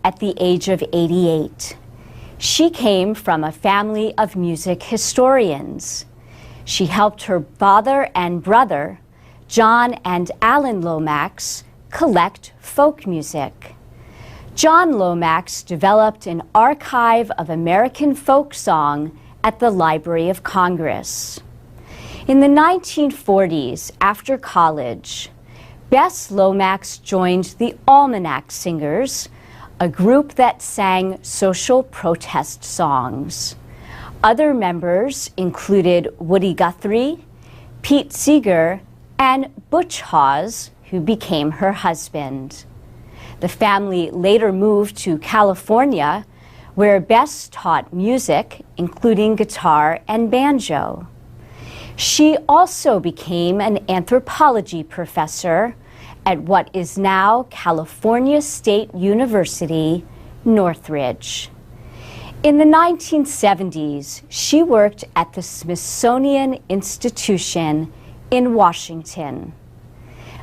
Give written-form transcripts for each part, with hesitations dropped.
at the age of 88. She came from a family of music historians. She helped her father and brother, John and Alan Lomax, collect folk music. John Lomax developed an archive of American folk song at the Library of Congress. In the 1940s, after college, Bess Lomax joined the Almanac Singers, a group that sang social protest songs. Other members included Woody Guthrie, Pete Seeger, and Butch Hawes, who became her husband. The family later moved to California, where Bess taught music, including guitar and banjo. She also became an anthropology professor at what is now California State University, Northridge. In the 1970s, she worked at the Smithsonian Institution in Washington.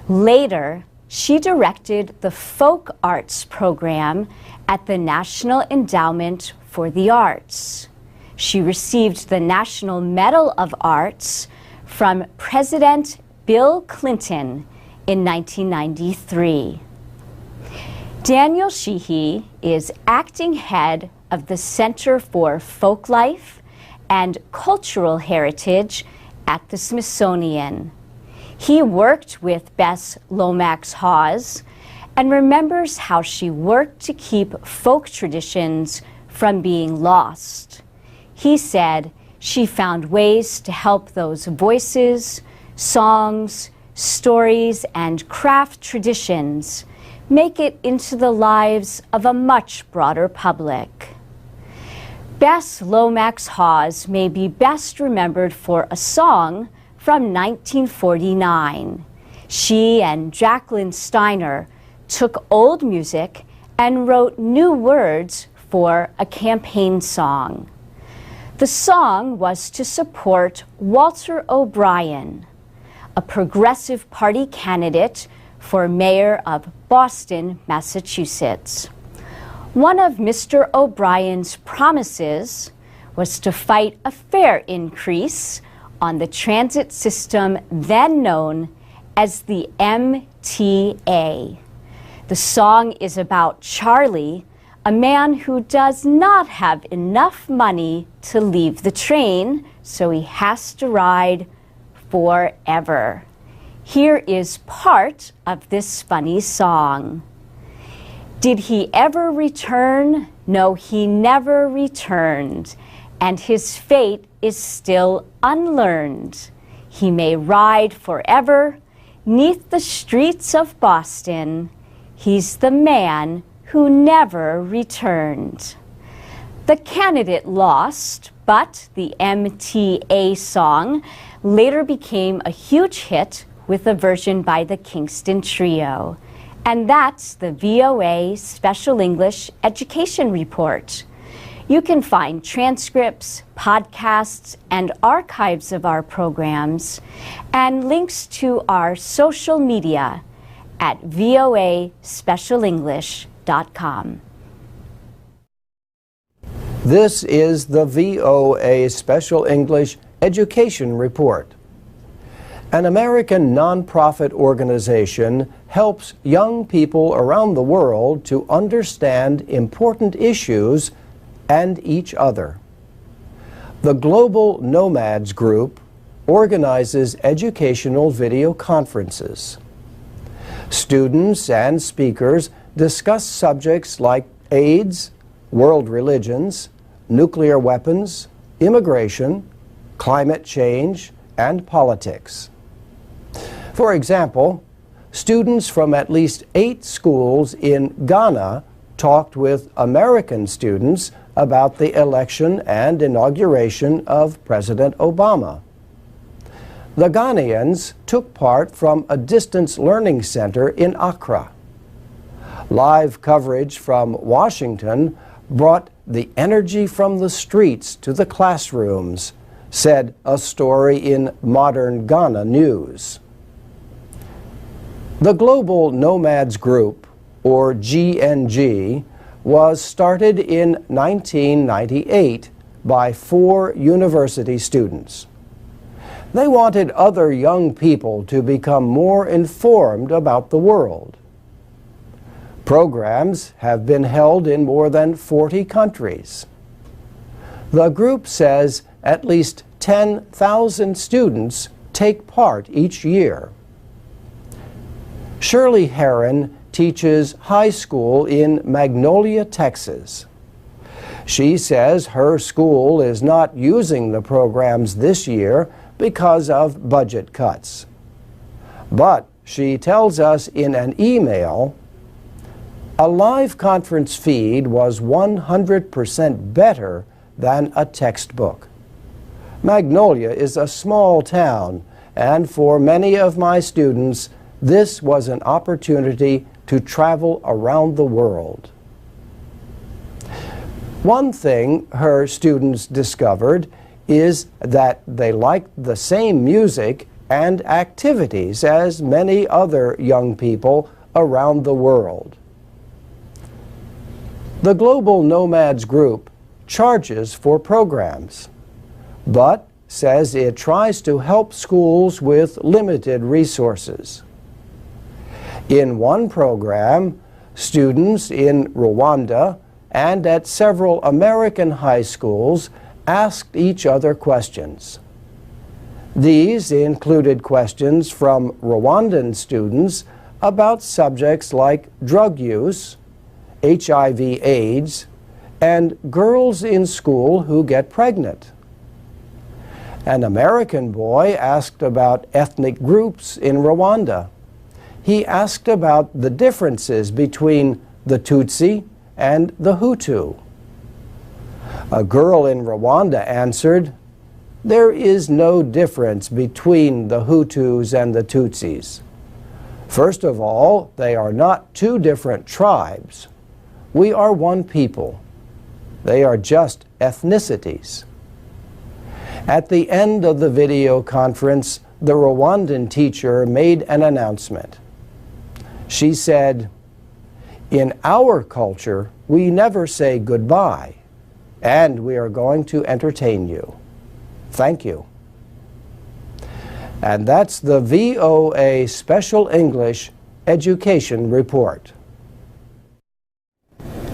Later, she directed the Folk Arts program at the National Endowment for the Arts. She received the National Medal of Arts from President Bill Clinton in 1993. Daniel Sheehy is acting head of the Center for Folklife and Cultural Heritage at the Smithsonian. He worked with Bess Lomax Hawes and remembers how she worked to keep folk traditions from being lost. He said she found ways to help those voices, songs, stories, and craft traditions make it into the lives of a much broader public. Bess Lomax Hawes may be best remembered for a song from 1949. She and Jacqueline Steiner took old music and wrote new words for a campaign song. The song was to support Walter O'Brien, a Progressive Party candidate for mayor of Boston, Massachusetts. One of Mr. O'Brien's promises was to fight a fare increase on the transit system then known as the MTA. The song is about Charlie, a man who does not have enough money to leave the train, so he has to ride forever. Here is part of this funny song. Did he ever return? No, he never returned, and his fate is still unlearned. He may ride forever 'neath the streets of Boston. He's the man who never returned. The candidate lost, but the MTA song later became a huge hit with a version by the Kingston Trio. And that's the VOA Special English Education Report. You can find transcripts, podcasts, and archives of our programs, and links to our social media at voaspecialenglish.com. This is the VOA Special English Education Report. An American nonprofit organization helps young people around the world to understand important issues and each other. The Global Nomads Group organizes educational video conferences. Students and speakers discuss subjects like AIDS, world religions, nuclear weapons, immigration, climate change, and politics. For example, students from at least 8 schools in Ghana talked with American students about the election and inauguration of President Obama. The Ghanaians took part from a distance learning center in Accra. Live coverage from Washington brought the energy from the streets to the classrooms, said a story in Modern Ghana News. The Global Nomads Group, or GNG, was started in 1998 by 4 university students. They wanted other young people to become more informed about the world. Programs have been held in more than 40 countries. The group says at least 10,000 students take part each year. Shirley Heron teaches high school in Magnolia, Texas. She says her school is not using the programs this year because of budget cuts. But she tells us in an email, a live conference feed was 100% better than a textbook. Magnolia is a small town, and for many of my students, this was an opportunity to travel around the world. One thing her students discovered is that they liked the same music and activities as many other young people around the world. The Global Nomads Group charges for programs, but says it tries to help schools with limited resources. In one program, students in Rwanda and at several American high schools asked each other questions. These included questions from Rwandan students about subjects like drug use, HIV/AIDS, and girls in school who get pregnant. An American boy asked about ethnic groups in Rwanda. He asked about the differences between the Tutsi and the Hutu. A girl in Rwanda answered, "There is no difference between the Hutus and the Tutsis. First of all, they are not 2 different tribes. We are one people. They are just ethnicities." At the end of the video conference, the Rwandan teacher made an announcement. She said, "In our culture, we never say goodbye, and we are going to entertain you. Thank you." And that's the VOA Special English Education Report.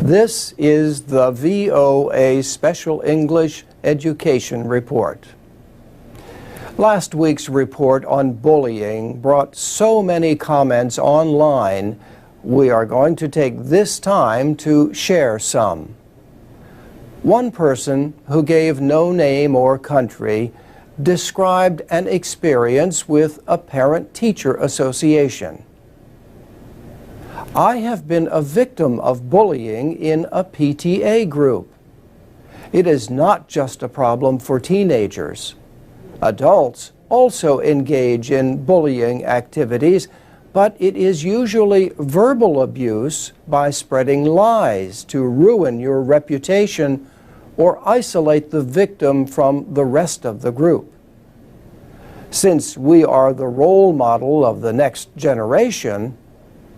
This is the VOA Special English Education Report. Last week's report on bullying brought so many comments online, we are going to take this time to share some. One person who gave no name or country described an experience with a parent-teacher association. "I have been a victim of bullying in a PTA group. It is not just a problem for teenagers. Adults also engage in bullying activities, but it is usually verbal abuse by spreading lies to ruin your reputation or isolate the victim from the rest of the group. Since we are the role model of the next generation,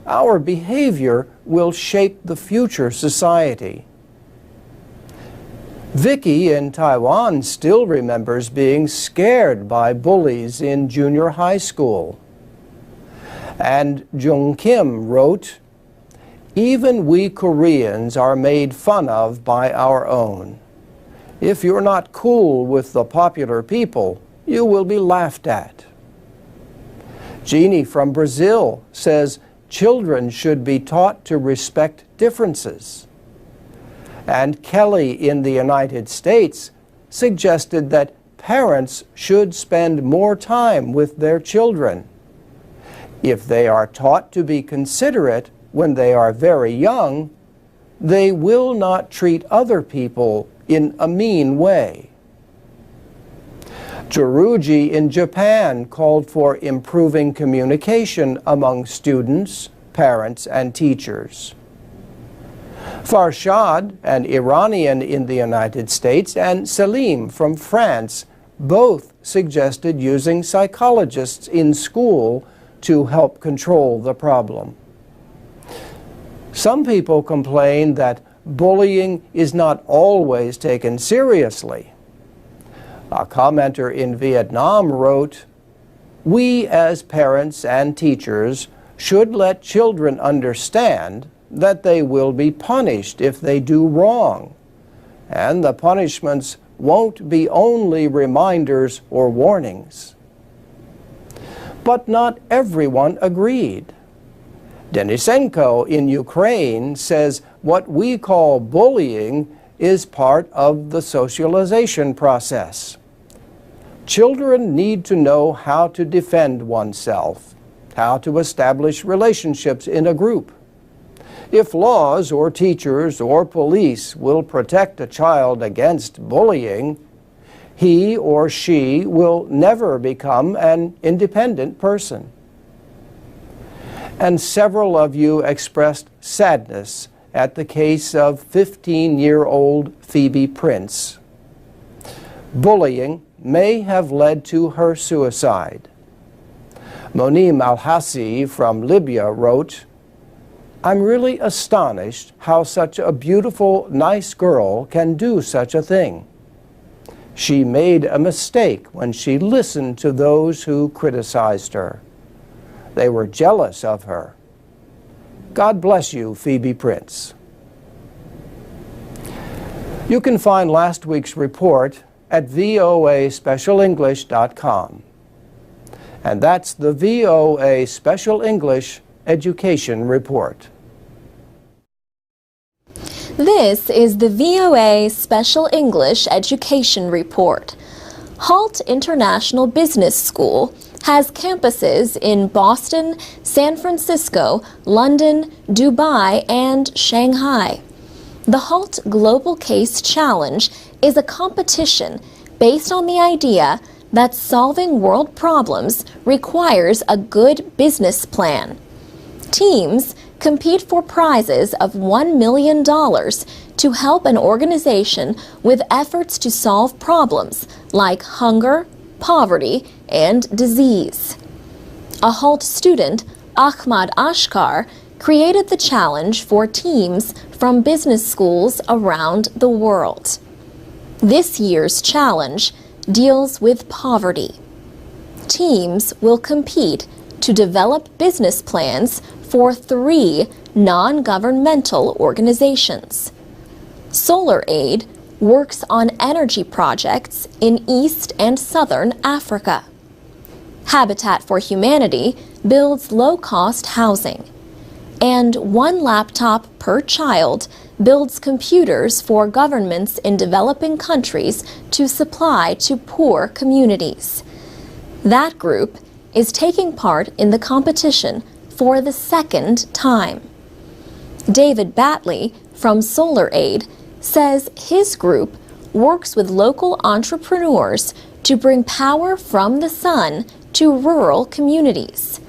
our behavior will shape the future society." Vicky in Taiwan still remembers being scared by bullies in junior high school. And Jung Kim wrote, "Even we Koreans are made fun of by our own. If you're not cool with the popular people, you will be laughed at." Jeannie from Brazil says children should be taught to respect differences. And Kelly in the United States suggested that parents should spend more time with their children. If they are taught to be considerate when they are very young, they will not treat other people in a mean way. Joruji in Japan called for improving communication among students, parents, and teachers. Farshad, an Iranian in the United States, and Selim from France both suggested using psychologists in school to help control the problem. Some people complain that bullying is not always taken seriously. A commenter in Vietnam wrote, "We as parents and teachers should let children understand that they will be punished if they do wrong, and the punishments won't be only reminders or warnings." But not everyone agreed. Denisenko in Ukraine says what we call bullying is part of the socialization process. Children need to know how to defend oneself, how to establish relationships in a group. If laws or teachers or police will protect a child against bullying, he or she will never become an independent person. And several of you expressed sadness at the case of 15-year-old Phoebe Prince. Bullying may have led to her suicide. Monim Al-Hassi from Libya wrote, "I'm really astonished how such a beautiful, nice girl can do such a thing. She made a mistake when she listened to those who criticized her. They were jealous of her. God bless you, Phoebe Prince." You can find last week's report at voaspecialenglish.com. And that's the VOA Special English Education Report. This is the VOA Special English Education Report. Halt International Business School has campuses in Boston, San Francisco, London, Dubai, and Shanghai. The Halt Global Case Challenge is a competition based on the idea that solving world problems requires a good business plan. Teams compete for prizes of $1 million to help an organization with efforts to solve problems like hunger, poverty, and disease. A Halt student, Ahmad Ashkar, created the challenge for teams from business schools around the world. This year's challenge deals with poverty. Teams will compete to develop business plans for 3 non-governmental organizations. Solar Aid works on energy projects in East and Southern Africa. Habitat for Humanity builds low-cost housing. And 1 laptop per child builds computers for governments in developing countries to supply to poor communities. That group is taking part in the competition for the 2nd time. David Batley from Solar Aid says his group works with local entrepreneurs to bring power from the sun to rural communities.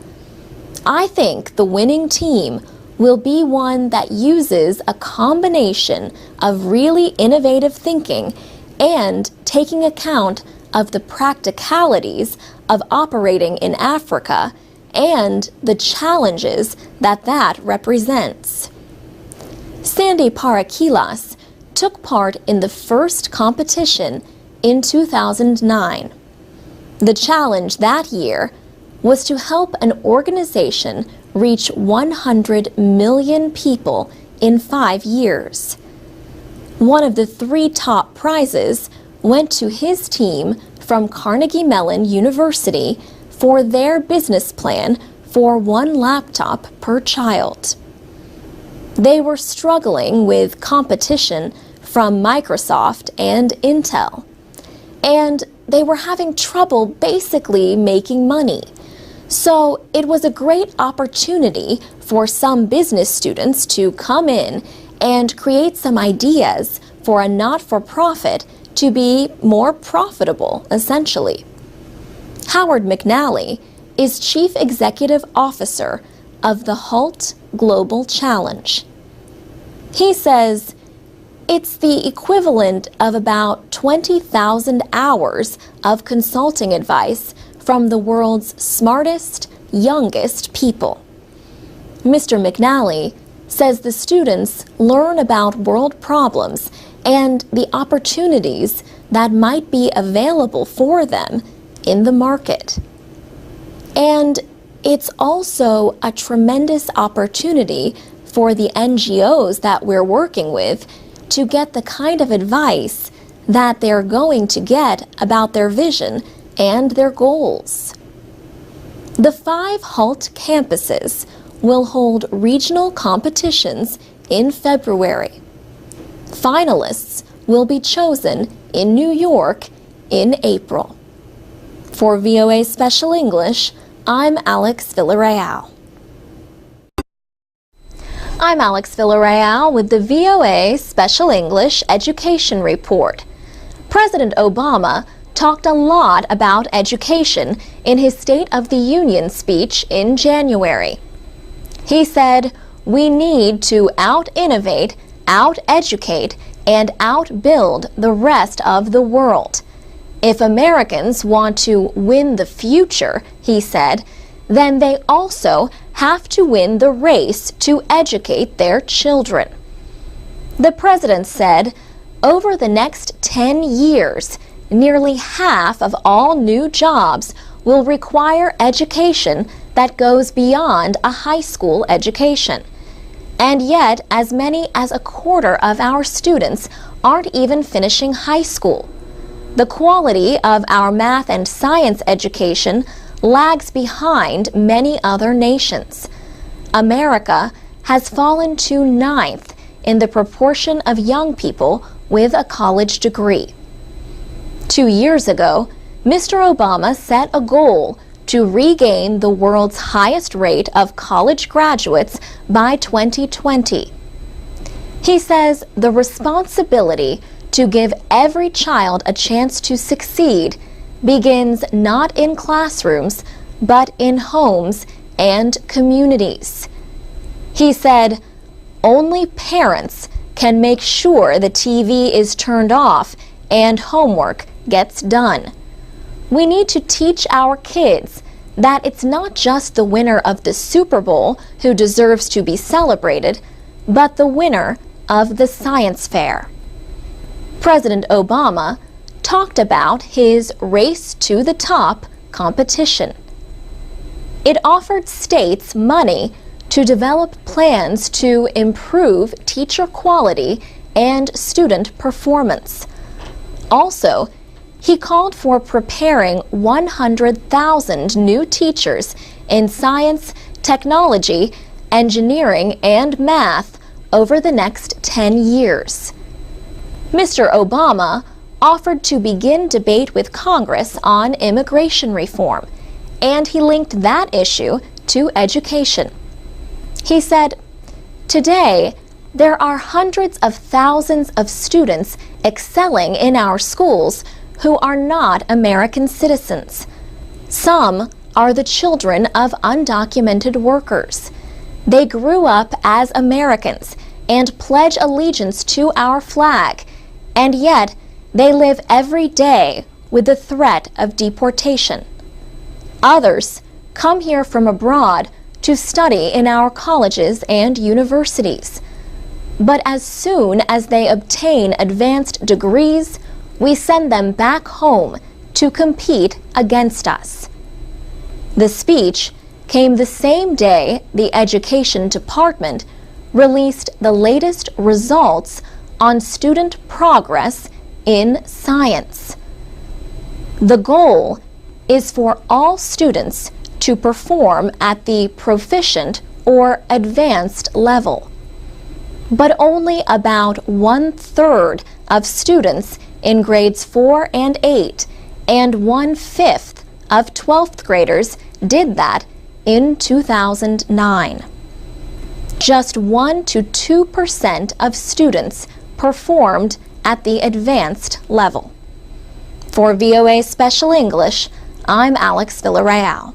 I think the winning team will be one that uses a combination of really innovative thinking and taking account of the practicalities of operating in Africa and the challenges that represents. Sandy Parakilas took part in the first competition in 2009. The challenge that year was to help an organization reach 100 million people in 5 years. One of the 3 top prizes went to his team from Carnegie Mellon University for their business plan for 1 laptop per child. They were struggling with competition from Microsoft and Intel, and they were having trouble basically making money. So it was a great opportunity for some business students to come in and create some ideas for a not-for-profit to be more profitable, essentially. Howard McNally is Chief Executive Officer of the Halt Global Challenge. He says it's the equivalent of about 20,000 hours of consulting advice from the world's smartest, youngest people. Mr. McNally says the students learn about world problems and the opportunities that might be available for them in the market. And it's also a tremendous opportunity for the NGOs that we're working with to get the kind of advice that they're going to get about their vision and their goals. The 5 HALT campuses will hold regional competitions in February. Finalists will be chosen in New York in April. For VOA Special English, I'm Alex Villarreal. I'm Alex Villarreal with the VOA Special English Education Report. President Obama talked a lot about education in his State of the Union speech in January. He said, "We need to out-innovate, out-educate, and outbuild the rest of the world. If Americans want to win the future," he said, "then they also have to win the race to educate their children." The president said, over the next 10 years, nearly half of all new jobs will require education that goes beyond a high school education. And yet, as many as a quarter of our students aren't even finishing high school. The quality of our math and science education lags behind many other nations. America has fallen to 9th in the proportion of young people with a college degree. 2 years ago, Mr. Obama set a goal to regain the world's highest rate of college graduates by 2020. He says the responsibility to give every child a chance to succeed begins not in classrooms, but in homes and communities. He said, "Only parents can make sure the TV is turned off and homework gets done. We need to teach our kids that it's not just the winner of the Super Bowl who deserves to be celebrated, but the winner of the science fair." President Obama talked about his Race to the Top competition. It offered states money to develop plans to improve teacher quality and student performance. Also, he called for preparing 100,000 new teachers in science, technology, engineering, and math over the next 10 years. Mr. Obama offered to begin debate with Congress on immigration reform, and he linked that issue to education. He said, "Today, there are hundreds of thousands of students excelling in our schools who are not American citizens. Some are the children of undocumented workers. They grew up as Americans and pledge allegiance to our flag, and yet they live every day with the threat of deportation. Others come here from abroad to study in our colleges and universities. But as soon as they obtain advanced degrees, we send them back home to compete against us." The speech came the same day the Education Department released the latest results on student progress in science. The goal is for all students to perform at the proficient or advanced level. But only about 1/3 of students in grades 4 and 8 and 1/5 of 12th graders did that in 2009. Just 1 to 2% of students performed at the advanced level. For VOA Special English, I'm Alex Villarreal.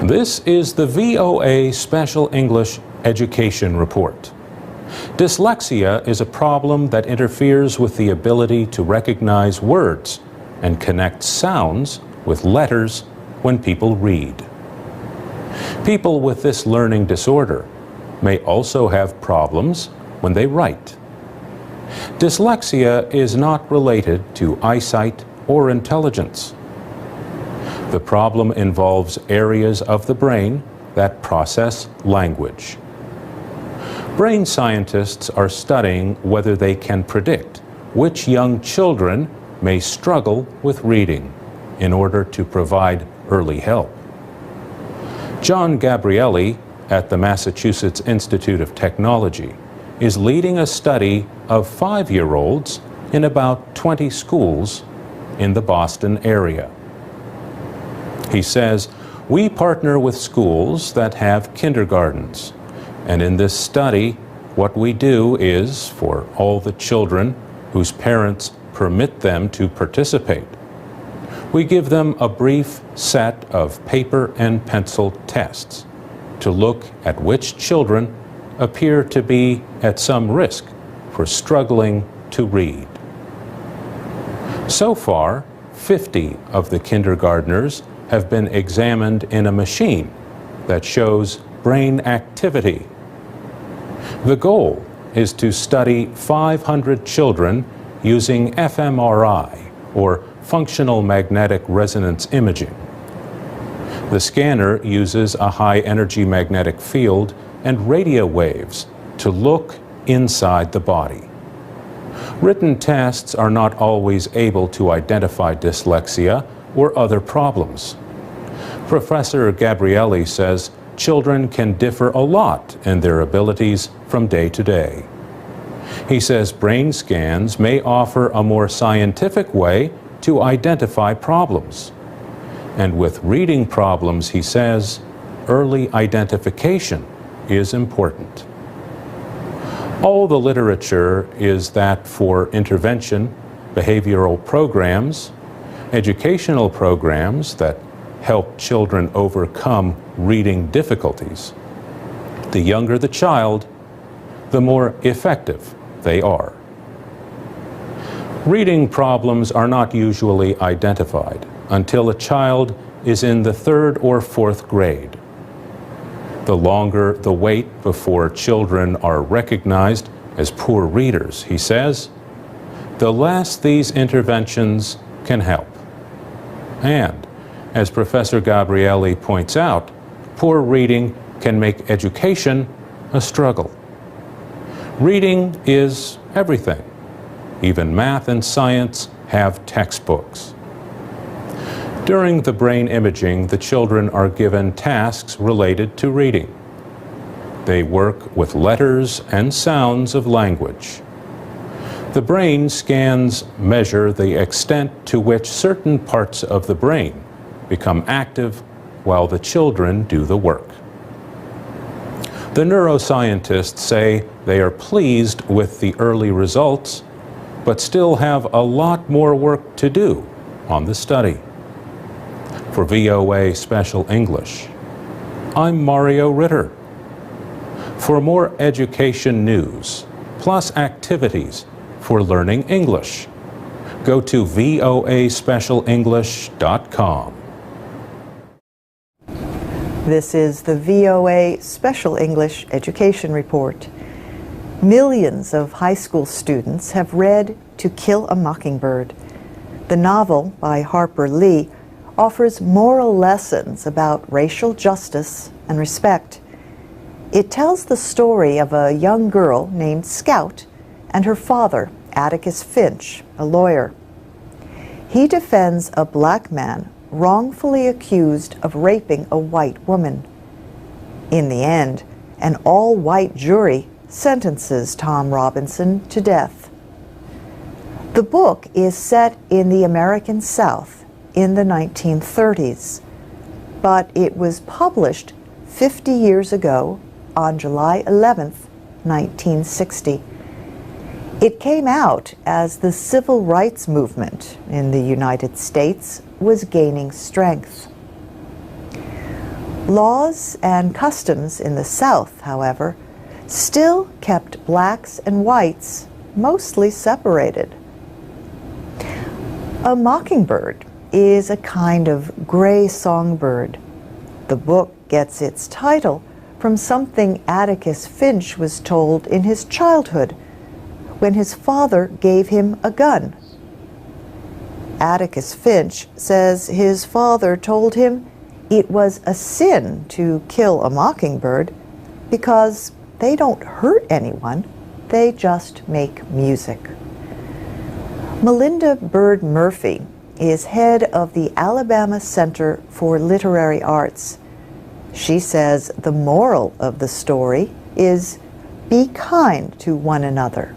This is the VOA Special English Education Report. Dyslexia is a problem that interferes with the ability to recognize words and connect sounds with letters when people read. People with this learning disorder may also have problems when they write. Dyslexia is not related to eyesight or intelligence. The problem involves areas of the brain that process language. Brain scientists are studying whether they can predict which young children may struggle with reading in order to provide early help. John Gabrielli at the Massachusetts Institute of Technology is leading a study of 5-year-olds in about 20 schools in the Boston area. He says, "We partner with schools that have kindergartens, and in this study, what we do is, for all the children whose parents permit them to participate, we give them a brief set of paper and pencil tests to look at which children appear to be at some risk for struggling to read." So far, 50 of the kindergartners have been examined in a machine that shows brain activity. The goal is to study 500 children using fMRI, or functional magnetic resonance imaging. The scanner uses a high-energy magnetic field and radio waves to look inside the body. Written tests are not always able to identify dyslexia or other problems. Professor Gabrielli says children can differ a lot in their abilities from day to day. He says brain scans may offer a more scientific way to identify problems. And with reading problems, he says, early identification is important. All the literature is that for intervention, behavioral programs, educational programs that help children overcome reading difficulties, the younger the child, the more effective they are. Reading problems are not usually identified until a child is in the 3rd or 4th grade. The longer the wait before children are recognized as poor readers, he says, the less these interventions can help. And, as Professor Gabrielli points out, poor reading can make education a struggle. Reading is everything. Even math and science have textbooks. During the brain imaging, the children are given tasks related to reading. They work with letters and sounds of language. The brain scans measure the extent to which certain parts of the brain become active while the children do the work. The neuroscientists say they are pleased with the early results, but still have a lot more work to do on the study. For VOA Special English, I'm Mario Ritter. For more education news, plus activities for learning English, go to voaspecialenglish.com. This is the VOA Special English Education Report. Millions of high school students have read To Kill a Mockingbird. The novel by Harper Lee offers moral lessons about racial justice and respect. It tells the story of a young girl named Scout and her father, Atticus Finch, a lawyer. He defends a black man wrongfully accused of raping a white woman. In the end, an all-white jury sentences Tom Robinson to death. The book is set in the American South in the 1930s, but it was published 50 years ago on July 11th, 1960. It came out as the civil rights movement in the United States was gaining strength. Laws and customs in the South, however, still kept blacks and whites mostly separated. A mockingbird is a kind of gray songbird. The book gets its title from something Atticus Finch was told in his childhood when his father gave him a gun. Atticus Finch says his father told him it was a sin to kill a mockingbird because they don't hurt anyone, they just make music. Melinda Bird Murphy is head of the Alabama Center for Literary Arts. She says the moral of the story is be kind to one another,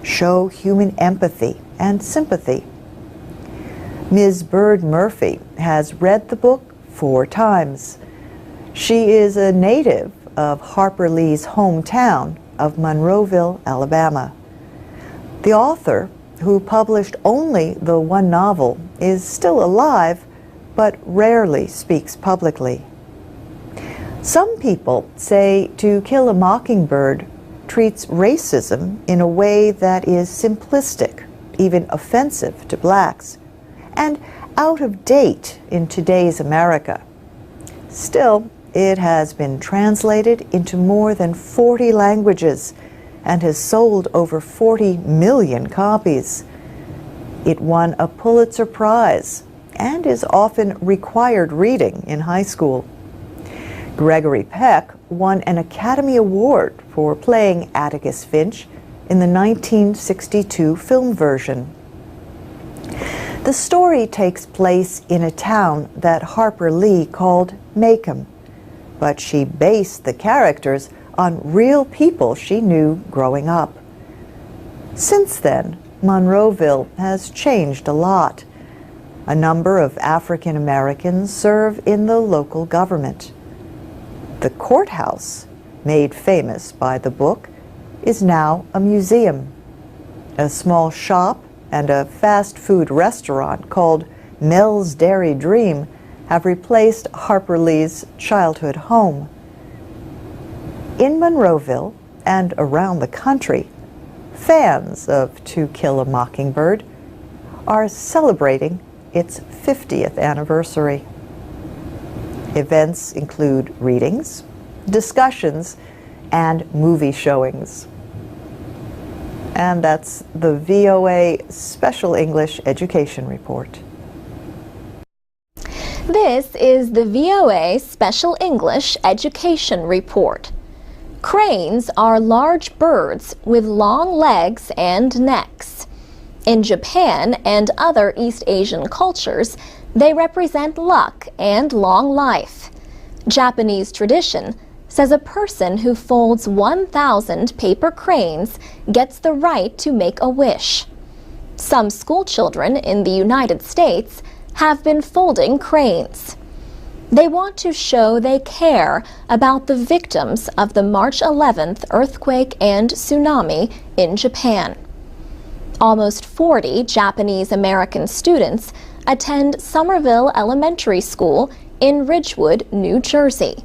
show human empathy and sympathy. Ms. Bird Murphy has read the book 4 times. She is a native of Harper Lee's hometown of Monroeville, Alabama. The author, who published only the 1 novel, is still alive, but rarely speaks publicly. Some people say To Kill a Mockingbird treats racism in a way that is simplistic, even offensive to blacks, and out of date in today's America. Still, it has been translated into more than 40 languages and has sold over 40 million copies. It won a Pulitzer Prize and is often required reading in high school. Gregory Peck won an Academy Award for playing Atticus Finch in the 1962 film version. The story takes place in a town that Harper Lee called Macomb, but she based the characters on real people she knew growing up. Since then, Monroeville has changed a lot. A number of African Americans serve in the local government. The courthouse, made famous by the book, is now a museum. A small shop and a fast food restaurant called Mel's Dairy Dream have replaced Harper Lee's childhood home. In Monroeville and around the country, fans of To Kill a Mockingbird are celebrating its 50th anniversary. Events include readings, discussions, and movie showings. And that's the VOA Special English Education Report. This is the VOA Special English Education Report. Cranes are large birds with long legs and necks. In Japan and other East Asian cultures, they represent luck and long life. Japanese tradition says a person who folds 1,000 paper cranes gets the right to make a wish. Some school children in the United States have been folding cranes. They want to show they care about the victims of the March 11th earthquake and tsunami in Japan. Almost 40 Japanese American students attend Somerville Elementary School in Ridgewood, New Jersey.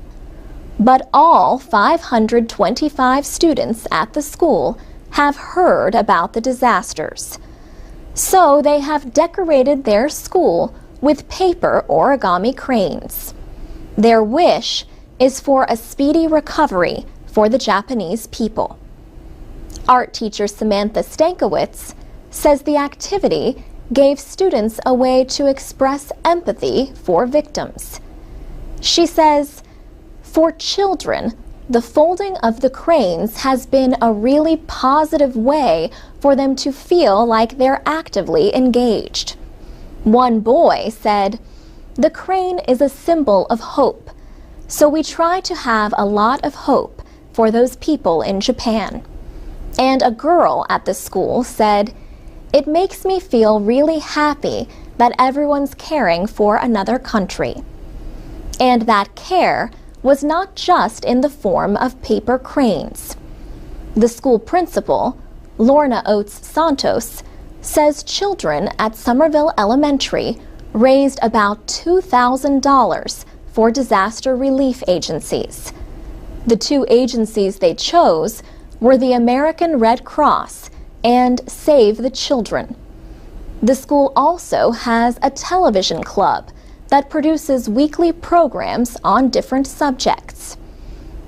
But all 525 students at the school have heard about the disasters. So they have decorated their school with paper origami cranes. Their wish is for a speedy recovery for the Japanese people. Art teacher Samantha Stankiewicz says the activity gave students a way to express empathy for victims. She says, for children, the folding of the cranes has been a really positive way for them to feel like they're actively engaged. One boy said, "The crane is a symbol of hope, so we try to have a lot of hope for those people in Japan." And a girl at the school said, "It makes me feel really happy that everyone's caring for another country." And that care was not just in the form of paper cranes. The school principal, Lorna Oates Santos, says children at Somerville Elementary raised about $2,000 for disaster relief agencies. The 2 agencies they chose were the American Red Cross and Save the Children. The school also has a television club that produces weekly programs on different subjects.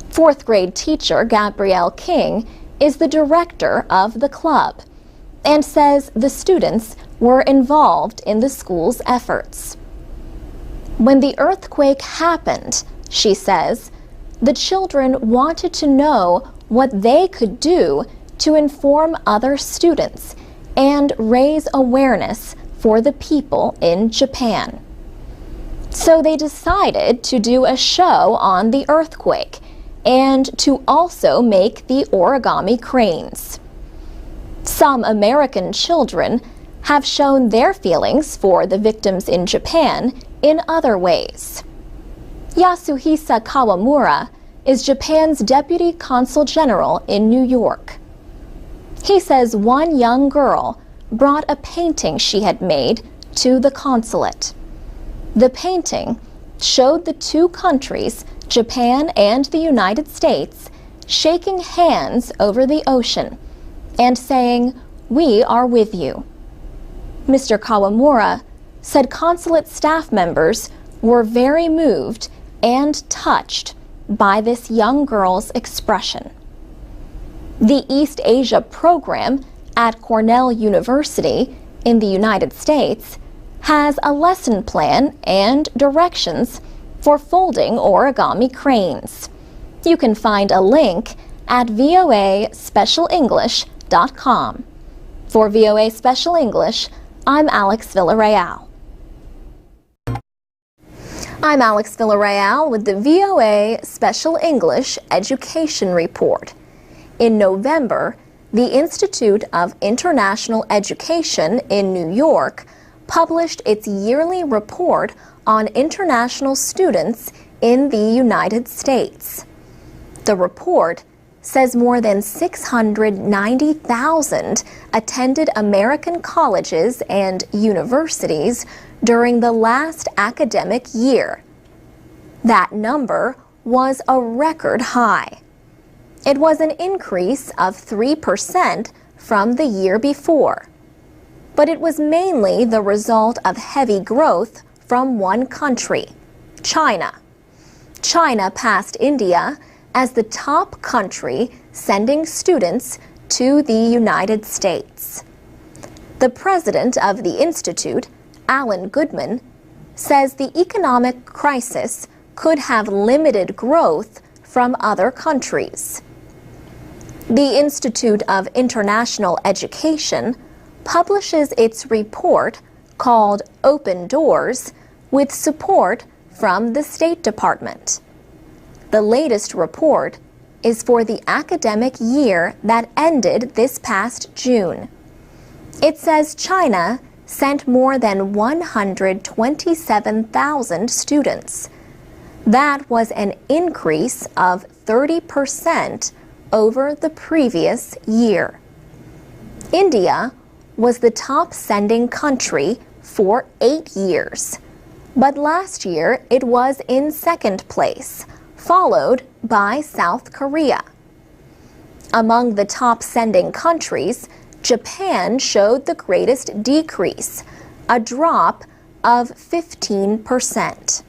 Fourth grade teacher Gabrielle King is the director of the club and says the students were involved in the school's efforts. When the earthquake happened, she says, the children wanted to know what they could do to inform other students and raise awareness for the people in Japan. So they decided to do a show on the earthquake and to also make the origami cranes. Some American children have shown their feelings for the victims in Japan in other ways. Yasuhisa Kawamura is Japan's Deputy Consul General in New York. He says one young girl brought a painting she had made to the consulate. The painting showed the two countries, Japan and the United States, shaking hands over the ocean and saying, "We are with you." Mr. Kawamura said consulate staff members were very moved and touched by this young girl's expression. The East Asia program at Cornell University in the United States has a lesson plan and directions for folding origami cranes. You can find a link at voaspecialenglish.com. For VOA Special English, I'm Alex Villarreal. I'm Alex Villarreal with the VOA Special English Education Report. In November, the Institute of International Education in New York published its yearly report on international students in the United States. The report says more than 690,000 attended American colleges and universities during the last academic year. That number was a record high. It was an increase of 3% from the year before, but it was mainly the result of heavy growth from one country, China. China passed India as the top country sending students to the United States. The president of the institute, Alan Goodman, says the economic crisis could have limited growth from other countries. The Institute of International Education publishes its report called Open Doors with support from the State Department. The latest report is for the academic year that ended this past June. It says China sent more than 127,000 students. That was an increase of 30% over the previous year. India was the top sending country for 8 years, but last year it was in second place, followed by South Korea. Among the top sending countries, Japan showed the greatest decrease, a drop of 15%.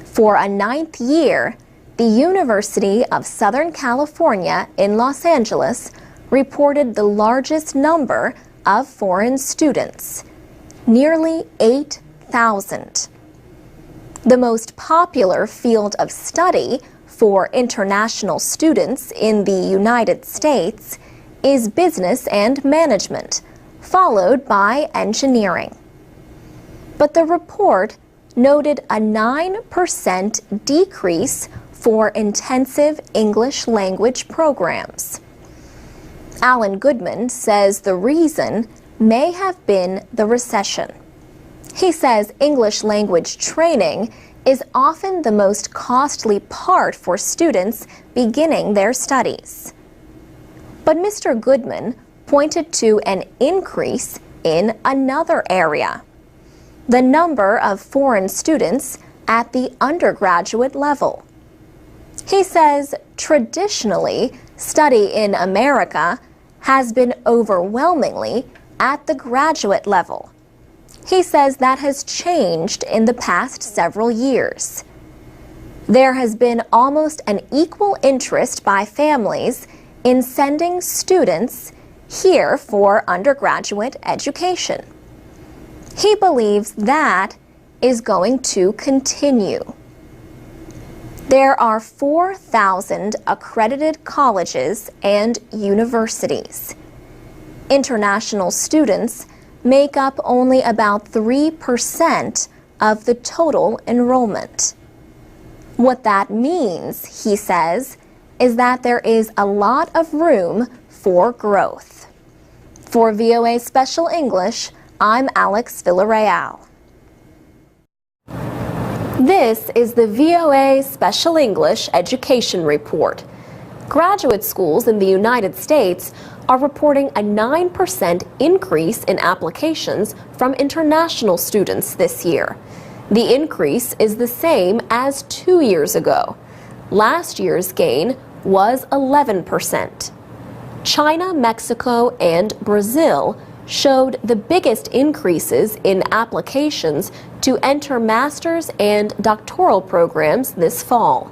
For a 9th year, the University of Southern California in Los Angeles reported the largest number of foreign students, nearly 8,000. The most popular field of study for international students in the United States is business and management, followed by engineering. But the report noted a 9% decrease for intensive English language programs. Alan Goodman says the reason may have been the recession. He says English language training is often the most costly part for students beginning their studies. But Mr. Goodman pointed to an increase in another area: the number of foreign students at the undergraduate level. He says traditionally, study in America has been overwhelmingly at the graduate level. He says that has changed in the past several years. There has been almost an equal interest by families in sending students here for undergraduate education. He believes that is going to continue. There are 4,000 accredited colleges and universities. International students make up only about 3% of the total enrollment. What that means, he says, is that there is a lot of room for growth. For VOA Special English, I'm Alex Villarreal. This is the VOA Special English Education Report. Graduate schools in the United States are reporting a 9% increase in applications from international students this year. The increase is the same as 2 years ago. Last year's gain was 11%. China, Mexico, and Brazil showed the biggest increases in applications to enter master's and doctoral programs this fall.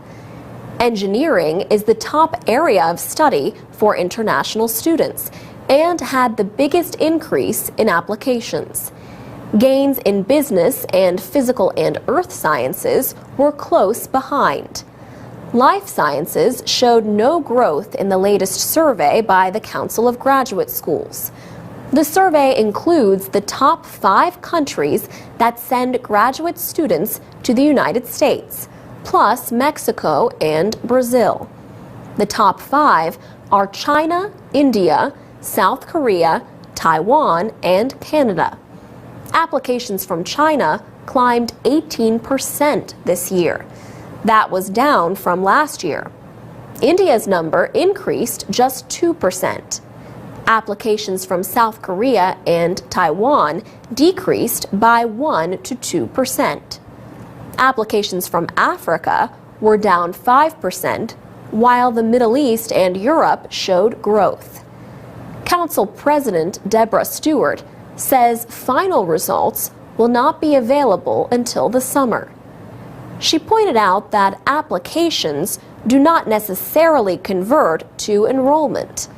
Engineering is the top area of study for international students and had the biggest increase in applications. Gains in business and physical and earth sciences were close behind. Life sciences showed no growth in the latest survey by the Council of Graduate Schools. The survey includes the top 5 countries that send graduate students to the United States, plus Mexico and Brazil. The top 5 are China, India, South Korea, Taiwan, and Canada. Applications from China climbed 18% this year. That was down from last year. India's number increased just 2%. Applications from South Korea and Taiwan decreased by 1 to 2%. Applications from Africa were down 5%, while the Middle East and Europe showed growth. Council President Deborah Stewart says final results will not be available until the summer. She pointed out that applications do not necessarily convert to enrollment.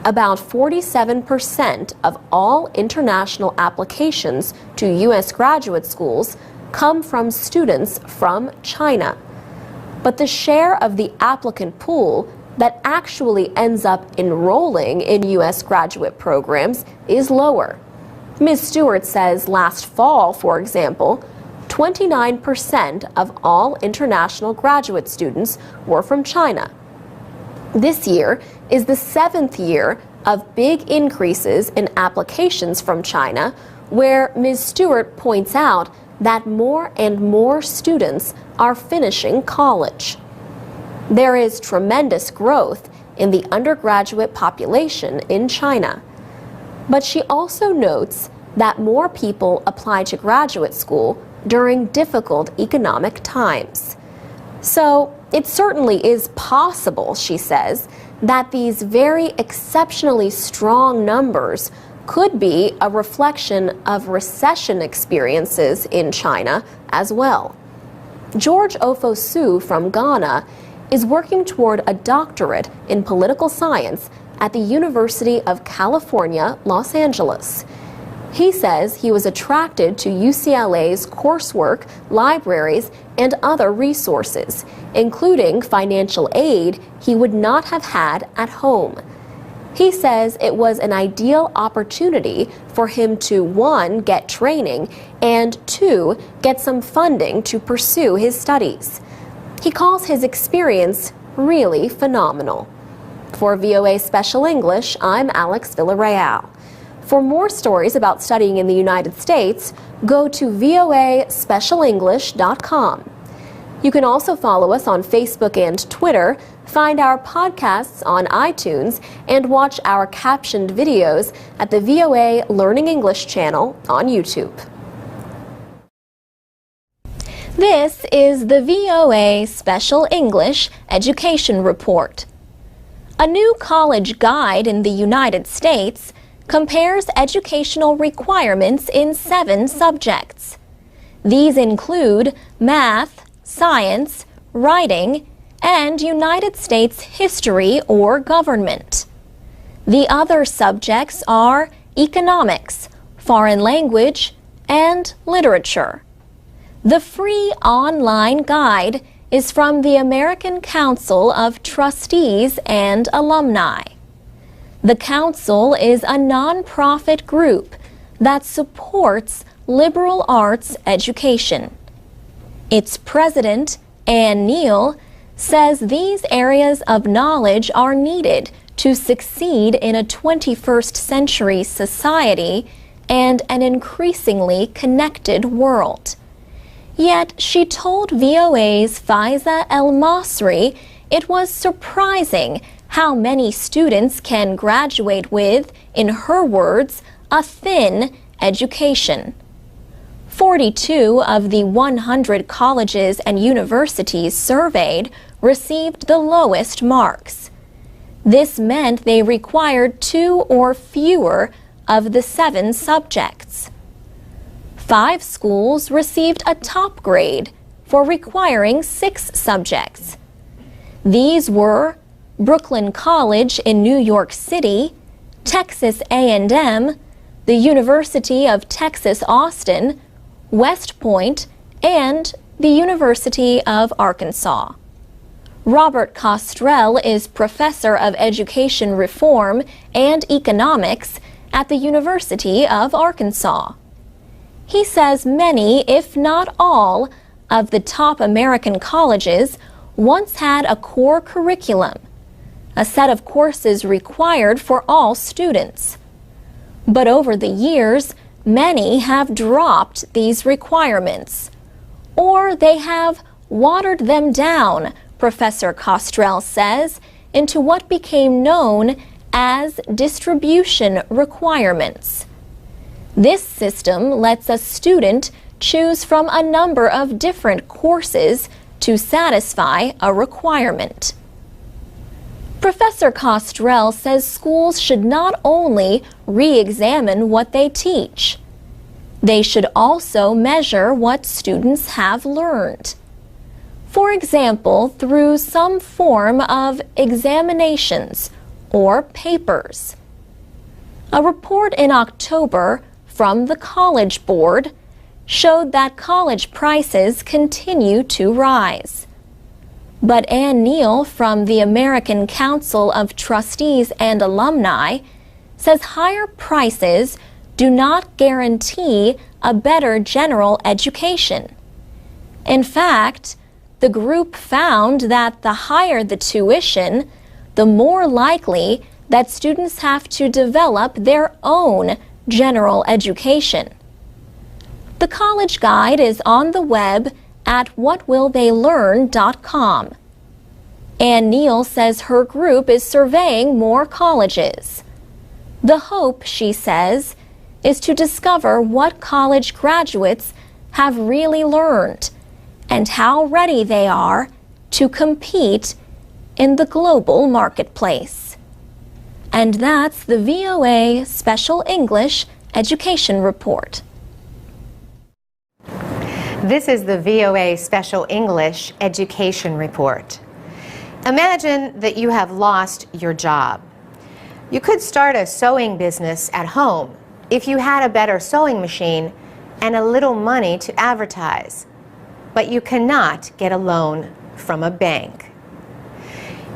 About 47% of all international applications to U.S. graduate schools come from students from China. But the share of the applicant pool that actually ends up enrolling in U.S. graduate programs is lower. Ms. Stewart says last fall, for example, 29% of all international graduate students were from China. This year is the 7th year of big increases in applications from China, where Ms. Stewart points out that more and more students are finishing college. There is tremendous growth in the undergraduate population in China. But she also notes that more people apply to graduate school during difficult economic times. So it certainly is possible, she says, that these very exceptionally strong numbers could be a reflection of recession experiences in China as well. George Ofosu from Ghana is working toward a doctorate in political science at the University of California, Los Angeles. He says he was attracted to UCLA's coursework, libraries, and other resources, including financial aid he would not have had at home. He says it was an ideal opportunity for him to, 1, get training, and 2, get some funding to pursue his studies. He calls his experience really phenomenal. For VOA Special English, I'm Alex Villarreal. For more stories about studying in the United States, go to voaspecialenglish.com. You can also follow us on Facebook and Twitter, find our podcasts on iTunes, and watch our captioned videos at the VOA Learning English channel on YouTube. This is the VOA Special English Education Report. A new college guide in the United States compares educational requirements in 7 subjects. These include math, science, writing, and United States history or government. The other subjects are economics, foreign language, and literature. The free online guide is from the American Council of Trustees and Alumni. The Council is a nonprofit group that supports liberal arts education. Its president, Ann Neal, says these areas of knowledge are needed to succeed in a 21st century society and an increasingly connected world. Yet she told VOA's Faiza El-Masri it was surprising how many students can graduate with, in her words, a thin education. 42 of the 100 colleges and universities surveyed received the lowest marks. This meant they required 2 or fewer of the 7 subjects. 5 schools received a top grade for requiring 6 subjects. These were Brooklyn College in New York City, Texas A&M, the University of Texas Austin, West Point, and the University of Arkansas. Robert Costrell is professor of education reform and economics at the University of Arkansas. He says many, if not all, of the top American colleges once had a core curriculum, a set of courses required for all students. But over the years, many have dropped these requirements, or they have watered them down, Professor Costrell says, into what became known as distribution requirements. This system lets a student choose from a number of different courses to satisfy a requirement. Professor Costrell says schools should not only re-examine what they teach, they should also measure what students have learned. For example, through some form of examinations or papers. A report in October from the College Board showed that college prices continue to rise. But Ann Neal from the American Council of Trustees and Alumni says higher prices do not guarantee a better general education. In fact, the group found that the higher the tuition, the more likely that students have to develop their own general education. The college guide is on the web at whatwilltheylearn.com. Ann Neal says her group is surveying more colleges. The hope, she says, is to discover what college graduates have really learned and how ready they are to compete in the global marketplace. And that's the VOA Special English Education Report. This is the VOA Special English Education Report. Imagine that you have lost your job. You could start a sewing business at home if you had a better sewing machine and a little money to advertise, but you cannot get a loan from a bank.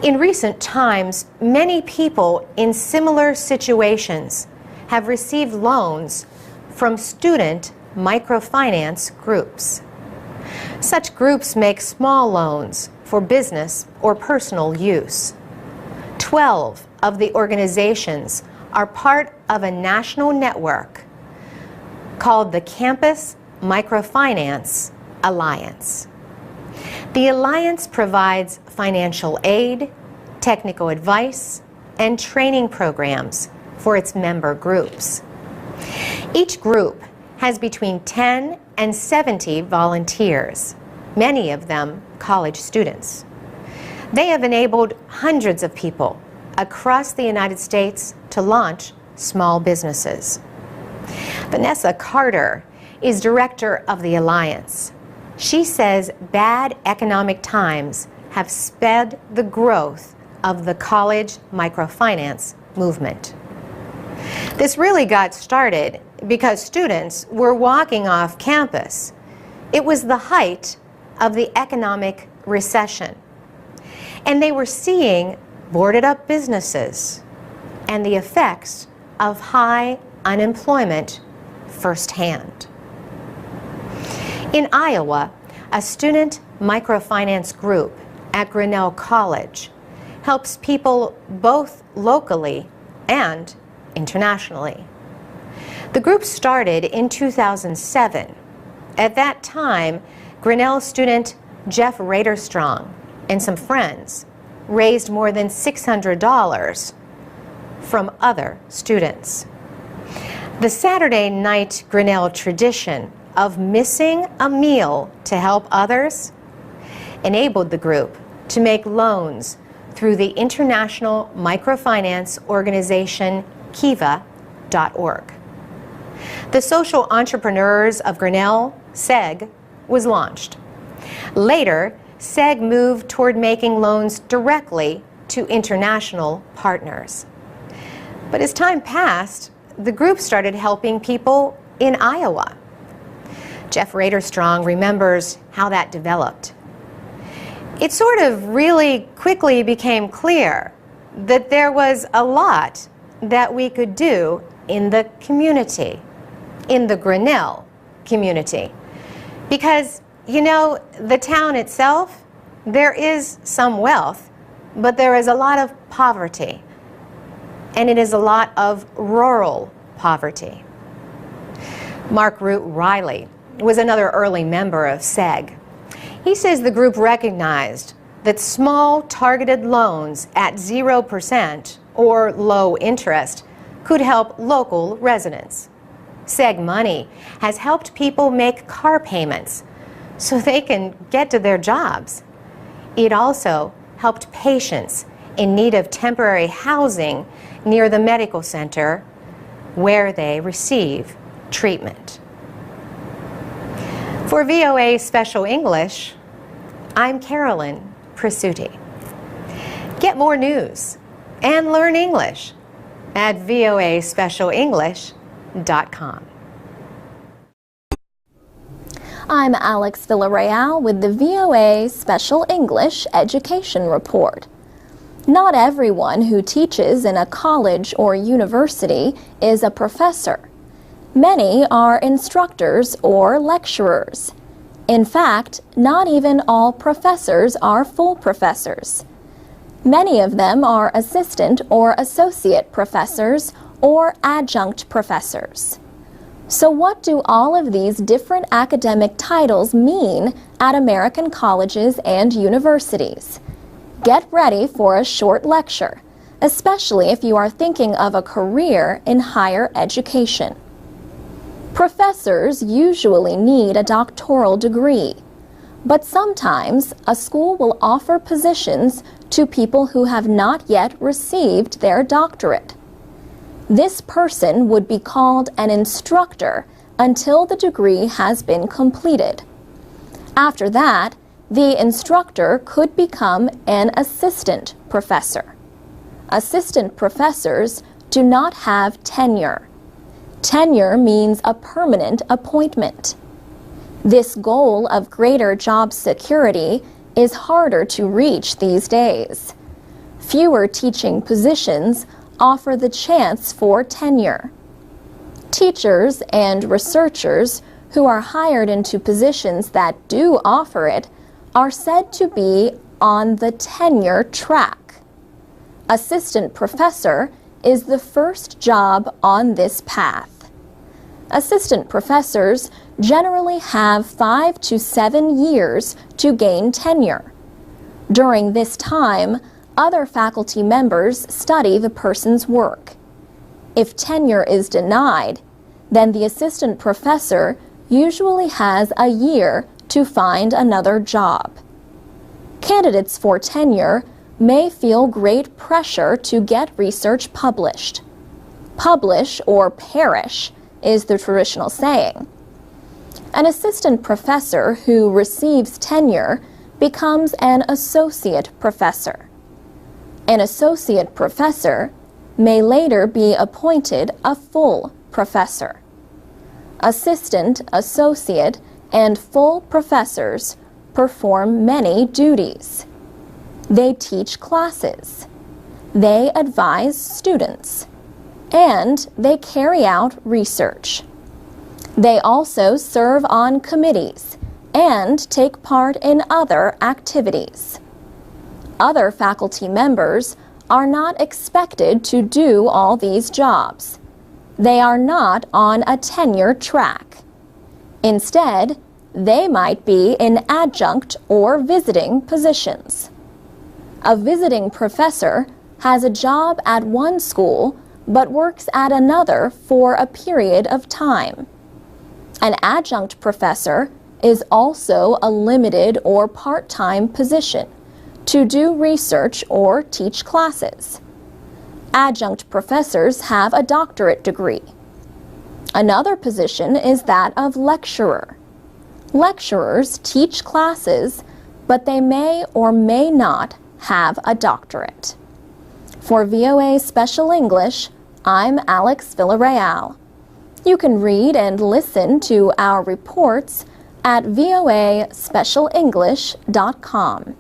In recent times, many people in similar situations have received loans from student microfinance groups. Such groups make small loans for business or personal use. 12 of the organizations are part of a national network called the Campus Microfinance Alliance. The Alliance provides financial aid, technical advice, and training programs for its member groups. Each group has between 10 and 70 volunteers, many of them college students. They have enabled hundreds of people across the United States to launch small businesses. Vanessa Carter is director of the Alliance. She says bad economic times have sped the growth of the college microfinance movement. This really got started because students were walking off campus. It was the height of the economic recession, and they were seeing boarded up businesses and the effects of high unemployment firsthand. In Iowa, a student microfinance group at Grinnell College helps people both locally and internationally. The group started in 2007. At that time, Grinnell student Jeff Raderstrong and some friends raised more than $600 from other students. The Saturday night Grinnell tradition of missing a meal to help others enabled the group to make loans through the international microfinance organization Kiva.org. The Social Entrepreneurs of Grinnell, SEG, was launched. Later, SEG moved toward making loans directly to international partners. But as time passed, the group started helping people in Iowa. Jeff Raderstrong remembers how that developed. It sort of really quickly became clear that there was a lot that we could do in the community, in the Grinnell community. Because, you know, the town itself, there is some wealth, but there is a lot of poverty. And it is a lot of rural poverty. Mark Root Riley was another early member of SEG. He says the group recognized that small targeted loans at 0% or low interest could help local residents. SEG money has helped people make car payments so they can get to their jobs. It also helped patients in need of temporary housing near the medical center where they receive treatment. For VOA Special English, I'm Carolyn Prasuti. Get more news and learn English at voaspecialenglish.com. I'm Alex Villarreal with the VOA Special English Education Report. Not everyone who teaches in a college or university is a professor. Many are instructors or lecturers. In fact, not even all professors are full professors. Many of them are assistant or associate professors or adjunct professors. So what do all of these different academic titles mean at American colleges and universities? Get ready for a short lecture, especially if you are thinking of a career in higher education. Professors usually need a doctoral degree, but sometimes a school will offer positions to people who have not yet received their doctorate. This person would be called an instructor until the degree has been completed. After that, the instructor could become an assistant professor. Assistant professors do not have tenure. Tenure means a permanent appointment. This goal of greater job security is harder to reach these days. Fewer teaching positions offer the chance for tenure. Teachers and researchers who are hired into positions that do offer it are said to be on the tenure track. Assistant professor is the first job on this path. Assistant professors generally have 5 to 7 years to gain tenure. During this time, other faculty members study the person's work. If tenure is denied, then the assistant professor usually has a year to find another job. Candidates for tenure may feel great pressure to get research published. Publish or perish is the traditional saying. An assistant professor who receives tenure becomes an associate professor. An associate professor may later be appointed a full professor. Assistant, associate, and full professors perform many duties. They teach classes. They advise students. And they carry out research. They also serve on committees and take part in other activities. Other faculty members are not expected to do all these jobs. They are not on a tenure track. Instead, they might be in adjunct or visiting positions. A visiting professor has a job at one school but works at another for a period of time. An adjunct professor is also a limited or part-time position to do research or teach classes. Adjunct professors have a doctorate degree. Another position is that of lecturer. Lecturers teach classes, but they may or may not have a doctorate. For VOA Special English, I'm Alex Villarreal. You can read and listen to our reports at voaspecialenglish.com.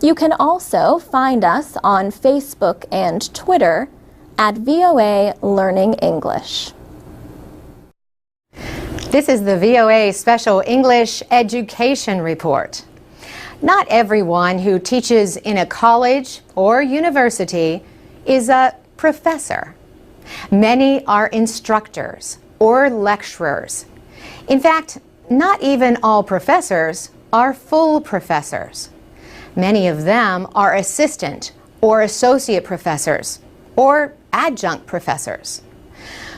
You can also find us on Facebook and Twitter at VOA Learning English. This is the VOA Special English Education Report. Not everyone who teaches in a college or university is a professor. Many are instructors or lecturers. In fact, not even all professors are full professors. Many of them are assistant or associate professors or adjunct professors.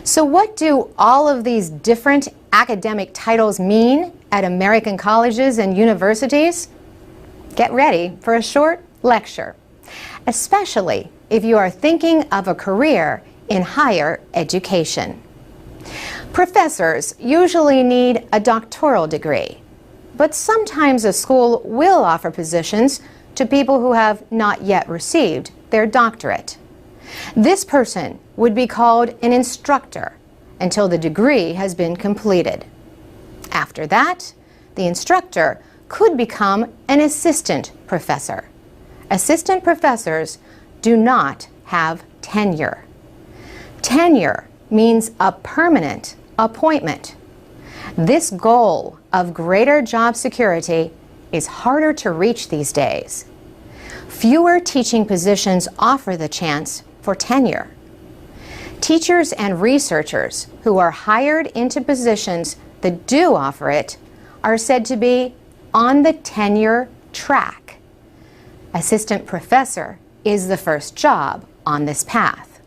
So what do all of these different academic titles mean at American colleges and universities? Get ready for a short lecture, especially if you are thinking of a career in higher education. Professors usually need a doctoral degree, but sometimes a school will offer positions to people who have not yet received their doctorate. This person would be called an instructor until the degree has been completed. After that, the instructor could become an assistant professor. Assistant professors do not have tenure. Tenure means a permanent appointment. This goal of greater job security is harder to reach these days. Fewer teaching positions offer the chance for tenure. Teachers and researchers who are hired into positions that do offer it are said to be on the tenure track. Assistant professor is the first job on this path.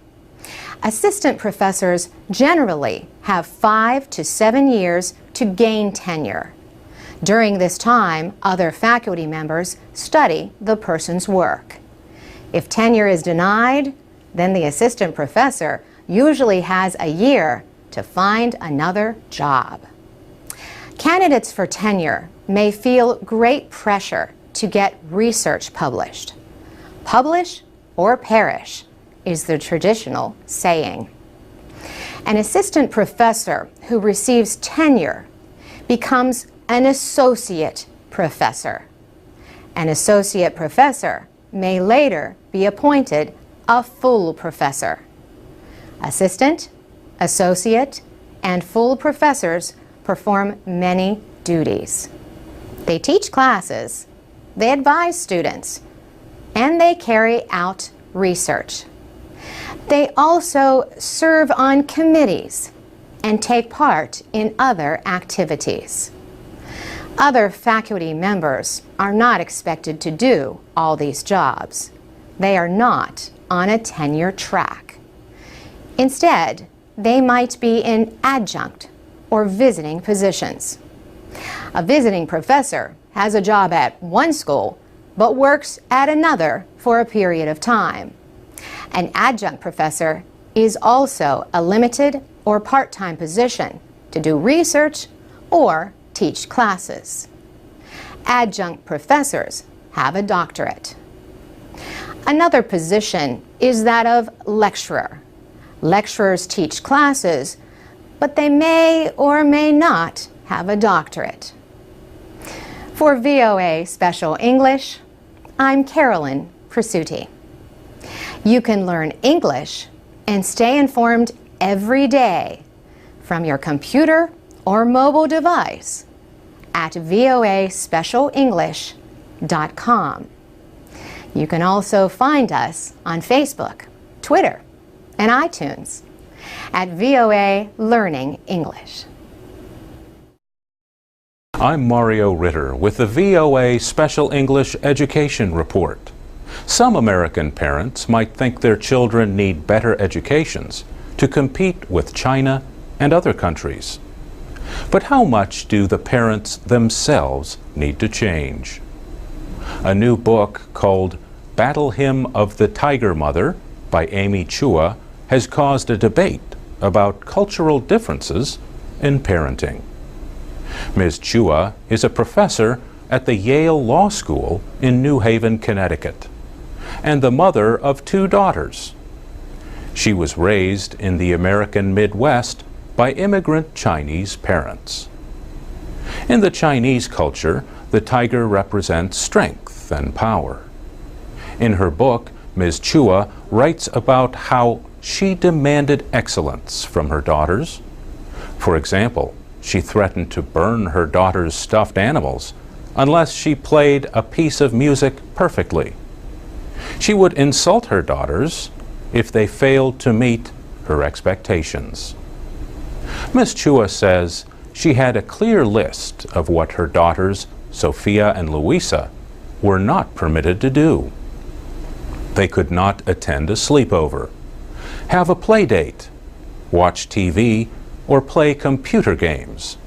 Assistant professors generally have 5 to 7 years to gain tenure. During this time, other faculty members study the person's work. If tenure is denied, then the assistant professor usually has a year to find another job. Candidates for tenure may feel great pressure to get research published. Publish or perish is the traditional saying. An assistant professor who receives tenure becomes an associate professor. An associate professor may later be appointed a full professor. Assistant, associate, and full professors perform many duties. They teach classes, they advise students, and they carry out research. They also serve on committees and take part in other activities. Other faculty members are not expected to do all these jobs. They are not on a tenure track. Instead, they might be in adjunct or visiting positions. A visiting professor has a job at one school but works at another for a period of time. An adjunct professor is also a limited or part-time position to do research or teach classes. Adjunct professors have a doctorate. Another position is that of lecturer. Lecturers teach classes, but they may or may not have a doctorate. For VOA Special English, I'm Carolyn Presutti. You can learn English and stay informed every day from your computer or mobile device at voaspecialenglish.com. You can also find us on Facebook, Twitter, and iTunes at VOA Learning English. I'm Mario Ritter with the VOA Special English Education Report. Some American parents might think their children need better educations to compete with China and other countries. But how much do the parents themselves need to change? A new book called Battle Hymn of the Tiger Mother by Amy Chua has caused a debate about cultural differences in parenting. Ms. Chua is a professor at the Yale Law School in New Haven, Connecticut, and the mother of 2 daughters. She was raised in the American Midwest by immigrant Chinese parents. In the Chinese culture, the tiger represents strength and power. In her book, Ms. Chua writes about how she demanded excellence from her daughters. For example, she threatened to burn her daughters' stuffed animals unless she played a piece of music perfectly. She would insult her daughters if they failed to meet her expectations. Ms. Chua says she had a clear list of what her daughters, Sophia and Louisa, were not permitted to do. They could not attend a sleepover, have a play date, watch TV, or play computer games,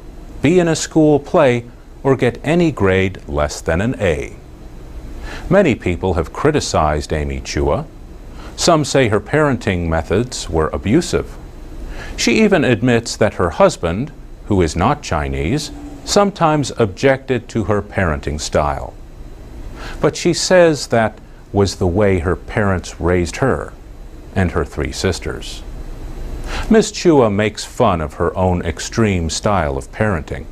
be in a school play, or get any grade less than an A. Many people have criticized Amy Chua. Some say her parenting methods were abusive. She even admits that her husband, who is not Chinese, sometimes objected to her parenting style. But she says that was the way her parents raised her and her 3 sisters. Ms. Chua makes fun of her own extreme style of parenting.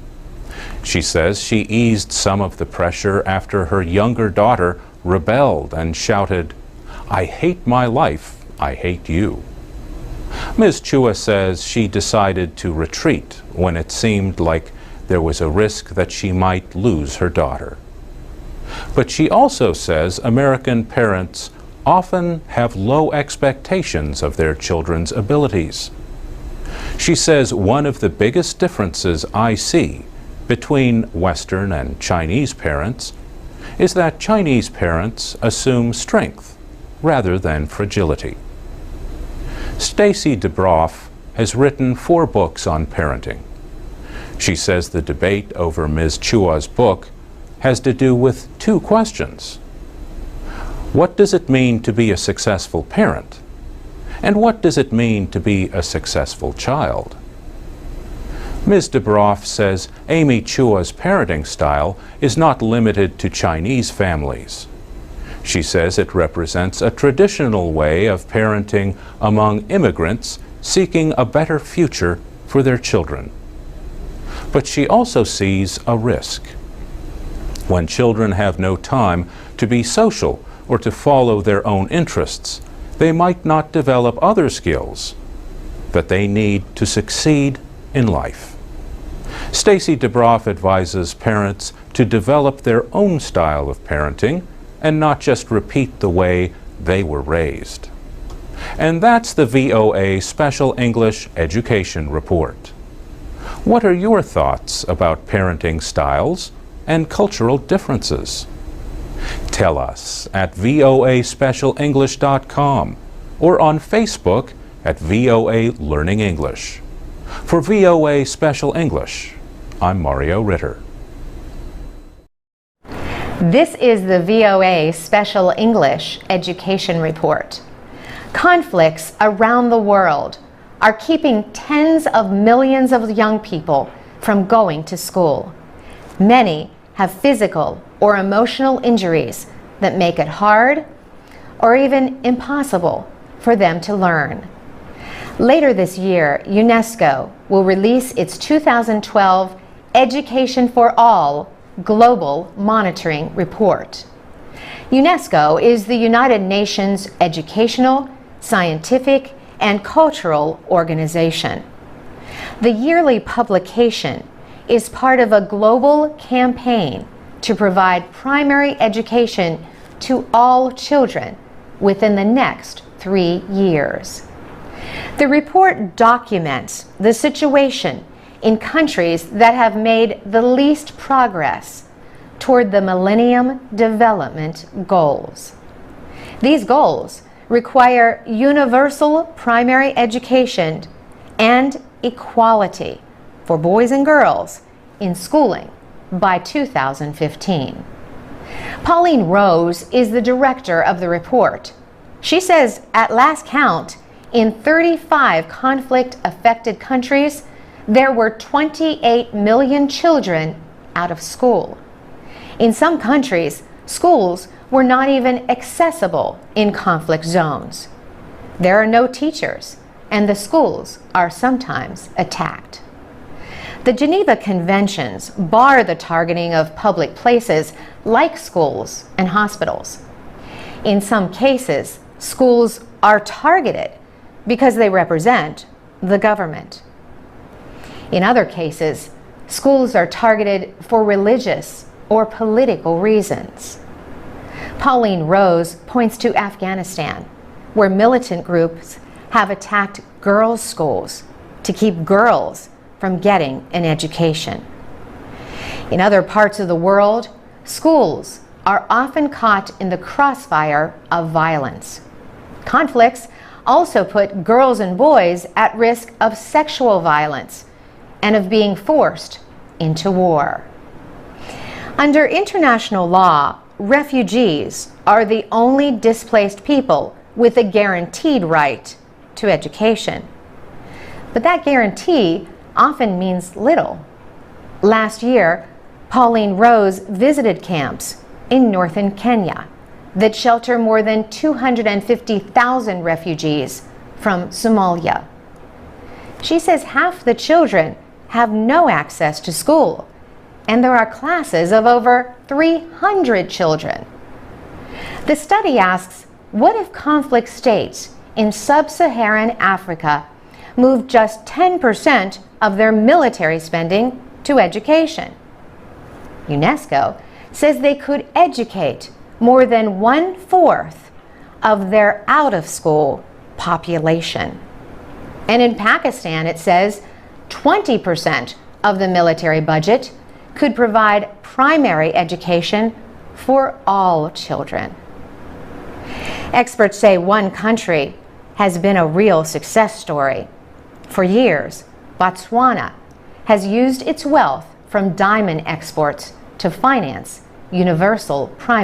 She says she eased some of the pressure after her younger daughter rebelled and shouted, "I hate my life, I hate you." Ms. Chua says she decided to retreat when it seemed like there was a risk that she might lose her daughter. But she also says American parents often have low expectations of their children's abilities. She says one of the biggest differences I see between Western and Chinese parents is that Chinese parents assume strength rather than fragility. Stacy DeBroff has written 4 books on parenting. She says the debate over Ms. Chua's book has to do with 2 questions. What does it mean to be a successful parent? And what does it mean to be a successful child? Ms. DeBroff says Amy Chua's parenting style is not limited to Chinese families. She says it represents a traditional way of parenting among immigrants seeking a better future for their children. But she also sees a risk. When children have no time to be social or to follow their own interests, they might not develop other skills that they need to succeed in life. Stacy DeBroff advises parents to develop their own style of parenting and not just repeat the way they were raised. And that's the VOA Special English Education Report. What are your thoughts about parenting styles and cultural differences? Tell us at voaspecialenglish.com or on Facebook at VOA Learning English. For VOA Special English, I'm Mario Ritter. This is the VOA Special English Education Report. Conflicts around the world are keeping tens of millions of young people from going to school. Many have physical or emotional injuries that make it hard or even impossible for them to learn. Later this year, UNESCO will release its 2012 Education for All Global Monitoring Report. UNESCO is the United Nations educational, scientific, and cultural organization. The yearly publication is part of a global campaign to provide primary education to all children within the next 3 years. The report documents the situation in countries that have made the least progress toward the Millennium Development Goals. These goals require universal primary education and equality for boys and girls in schooling by 2015. Pauline Rose is the director of the report. She says at last count, in 35 conflict-affected countries, there were 28 million children out of school. In some countries, schools were not even accessible in conflict zones. There are no teachers, and the schools are sometimes attacked. The Geneva Conventions bar the targeting of public places like schools and hospitals. In some cases, schools are targeted because they represent the government. In other cases, schools are targeted for religious or political reasons. Pauline Rose points to Afghanistan, where militant groups have attacked girls' schools to keep girls from getting an education. In other parts of the world, schools are often caught in the crossfire of violence. Conflicts also put girls and boys at risk of sexual violence and of being forced into war. Under international law, refugees are the only displaced people with a guaranteed right to education. But that guarantee often means little. Last year, Pauline Rose visited camps in northern Kenya that shelter more than 250,000 refugees from Somalia. She says half the children have no access to school, and there are classes of over 300 children. The study asks, what if conflict states in sub-Saharan Africa moved just 10% of their military spending to education? UNESCO says they could educate more than 1/4 of their out-of-school population. And in Pakistan, it says 20% of the military budget could provide primary education for all children. Experts say one country has been a real success story. For years, Botswana has used its wealth from diamond exports to finance universal primary